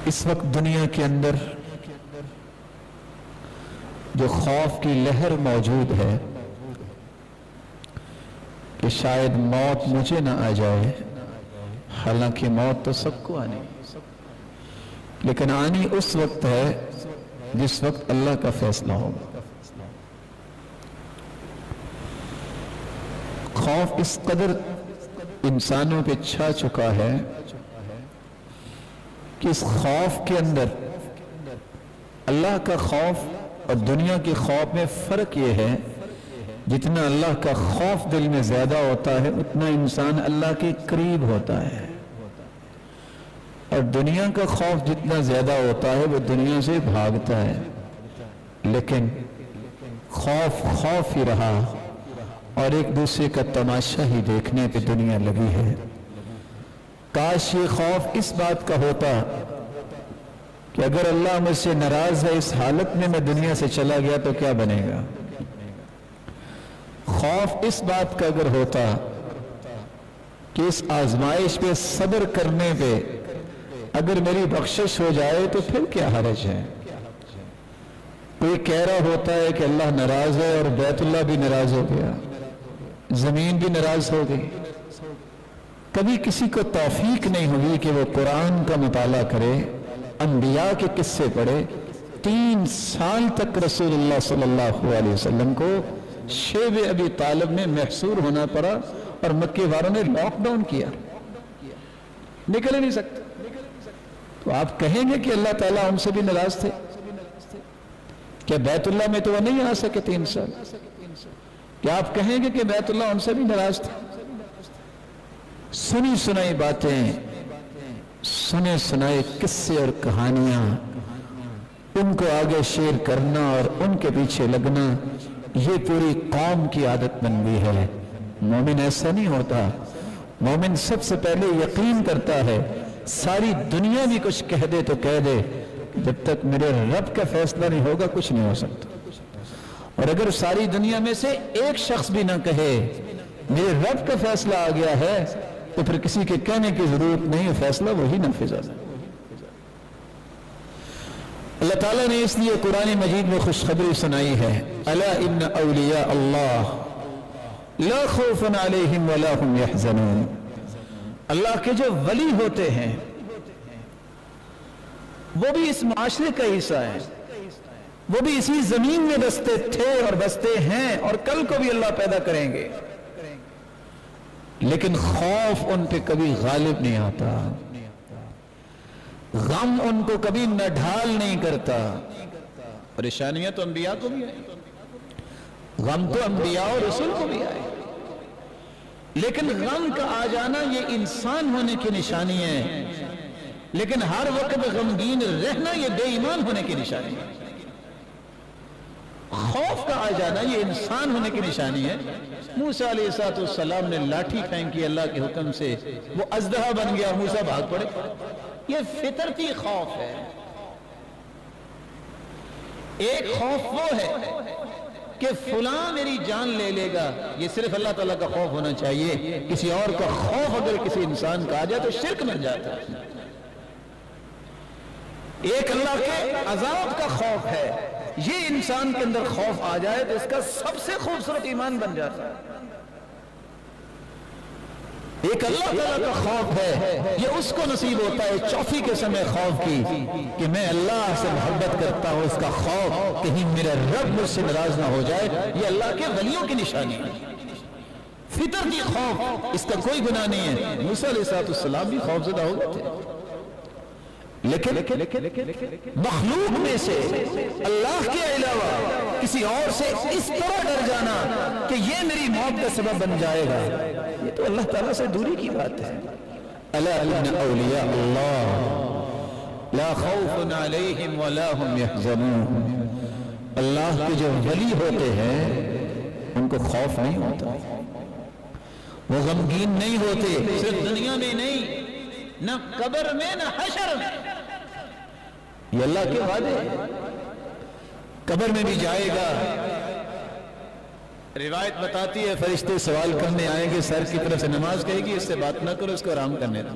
اس وقت دنیا کے اندر جو خوف کی لہر موجود ہے کہ شاید موت مجھے نہ آ جائے، حالانکہ موت تو سب کو آنی، لیکن آنی اس وقت ہے جس وقت اللہ کا فیصلہ ہوگا۔ خوف اس قدر انسانوں پہ چھا چکا ہے کہ اس خوف کے اندر اللہ کا خوف اور دنیا کے خوف میں فرق یہ ہے، جتنا اللہ کا خوف دل میں زیادہ ہوتا ہے اتنا انسان اللہ کے قریب ہوتا ہے، اور دنیا کا خوف جتنا زیادہ ہوتا ہے وہ دنیا سے بھاگتا ہے۔ لیکن خوف خوف ہی رہا اور ایک دوسرے کا تماشا ہی دیکھنے پہ دنیا لگی ہے۔ کاش یہ خوف اس بات کا ہوتا کہ اگر اللہ مجھ سے ناراض ہے، اس حالت میں دنیا سے چلا گیا تو کیا بنے گا۔ خوف اس بات کا اگر ہوتا کہ اس آزمائش پہ صبر کرنے پہ اگر میری بخشش ہو جائے تو پھر کیا حرج ہے۔ کوئی کہہ رہا ہوتا ہے کہ اللہ ناراض ہے اور بیت اللہ بھی ناراض ہو گیا، زمین بھی ناراض ہو گئی، کبھی کسی کو توفیق نہیں ہوئی کہ وہ قرآن کا مطالعہ کرے، انبیاء کے قصے پڑھے۔ 3 سال تک رسول اللہ صلی اللہ علیہ وسلم کو شیب ابی طالب میں محصور ہونا پڑا اور مکے والوں نے لاک ڈاؤن کیا، نکل ہی نہیں سکتے۔ تو آپ کہیں گے کہ اللہ تعالیٰ ہم سے بھی ناراض تھے؟ کیا بیت اللہ میں تو وہ نہیں آ سکے 3 سال؟ کیا آپ کہیں گے کہ بیت اللہ ہم سے بھی ناراض تھے؟ سنی سنائی باتیں، سنے سنائے قصے اور کہانیاں، ان کو آگے شیئر کرنا اور ان کے پیچھے لگنا، یہ پوری قوم کی عادت بن گئی ہے۔ مومن ایسا نہیں ہوتا۔ مومن سب سے پہلے یقین کرتا ہے، ساری دنیا بھی کچھ کہہ دے تو کہہ دے، جب تک میرے رب کا فیصلہ نہیں ہوگا کچھ نہیں ہو سکتا۔ اور اگر ساری دنیا میں سے ایک شخص بھی نہ کہے میرے رب کا فیصلہ آ گیا ہے تو پھر کسی کے کہنے کی ضرورت نہیں، فیصلہ وہی نافذ ہوگا۔ اللہ تعالیٰ نے اس لیے قرآن مجید میں خوشخبری سنائی ہے، الا ان اولیاء اللہ لا خوف علیہم ولا هم یحزنون۔ اللہ کے جو ولی ہوتے ہیں وہ بھی اس معاشرے کا حصہ ہے، وہ بھی اسی زمین میں بستے تھے اور بستے ہیں اور کل کو بھی اللہ پیدا کریں گے، لیکن خوف ان پہ کبھی غالب نہیں آتا، غم ان کو کبھی نہ ڈھال نہیں کرتا۔ پریشانیاں تو انبیاء کو بھی آئی، غم تو انبیاء اور رسول کو بھی آئی، لیکن غم کا آ جانا یہ انسان ہونے کی نشانی ہے، لیکن ہر وقت غمگین رہنا یہ بے ایمان ہونے کی نشانی ہے۔ خوف کا آ جانا یہ انسان ہونے کی نشانی ہے۔ موسیٰ علیہ السلام نے لاٹھی پھینکی اللہ کے حکم سے، وہ اژدہا بن گیا، موسیٰ بھاگ پڑے۔ یہ فطرتی خوف ہے۔ ایک خوف وہ ہے کہ فلاں میری جان لے لے گا، یہ صرف اللہ تعالیٰ کا خوف ہونا چاہیے۔ کسی اور کا خوف اگر کسی انسان کا آ جائے تو شرک بن جاتا ہے۔ ایک اللہ کے عذاب کا خوف ہے، یہ انسان کے اندر خوف آ جائے تو اس کا سب سے خوبصورت ایمان بن جاتا ہے۔ ایک اللہ تعالیٰ کا خوف ہے، یہ اس کو نصیب ہوتا ہے چوتھی قسم خوف کی کہ میں اللہ سے محبت کرتا ہوں، اس کا خوف کہیں میرا رب مجھ سے ناراض نہ ہو جائے، یہ اللہ کے ولیوں کی نشانی ہے۔ فطرتی خوف، اس کا کوئی گناہ نہیں ہے۔ موسیٰ علیہ السلام بھی خوف زدہ ہو گئے تھے، لیکن مخلوق میں سے اللہ کے علاوہ کسی اور سے اس طرح ڈر جانا کہ یہ میری موت کا سبب بن جائے گا، یہ تو اللہ تعالیٰ سے دوری کی بات ہے۔ الا ان اولیاء اللہ لا خوف علیہم ولا هم یحزنون۔ اللہ کے جو ولی ہوتے ہیں ان کو خوف نہیں ہوتا، وہ غمگین نہیں ہوتے، صرف دنیا میں نہیں، نہ قبر میں نہ حشر میں۔ یہ اللہ کے وعدے ہیں۔ قبر میں بھی جائے گا، روایت بتاتی ہے فرشتے سوال کرنے آئیں گے، سر کی طرف سے نماز کہے گی اس سے بات نہ کرو، اس کو آرام کرنے دو۔